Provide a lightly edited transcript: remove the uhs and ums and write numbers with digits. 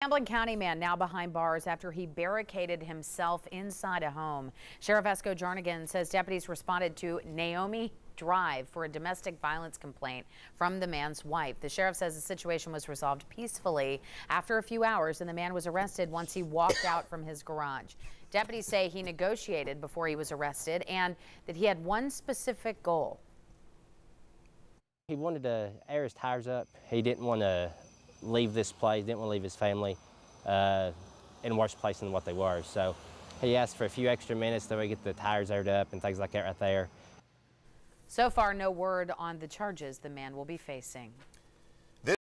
Hamblen County man now behind bars after he barricaded himself inside a home. Sheriff Esco Jarnigan says deputies responded to Naomi Drive for a domestic violence complaint from the man's wife. The sheriff says the situation was resolved peacefully after a few hours, and the man was arrested once he walked out from his garage. Deputies say he negotiated before he was arrested and that he had one specific goal. He wanted to air his tires up. He didn't want to leave this place, didn't want to leave his family in worse place than what they were. So he asked for a few extra minutes so we get the tires aired up and things like that right there. So far, no word on the charges the man will be facing.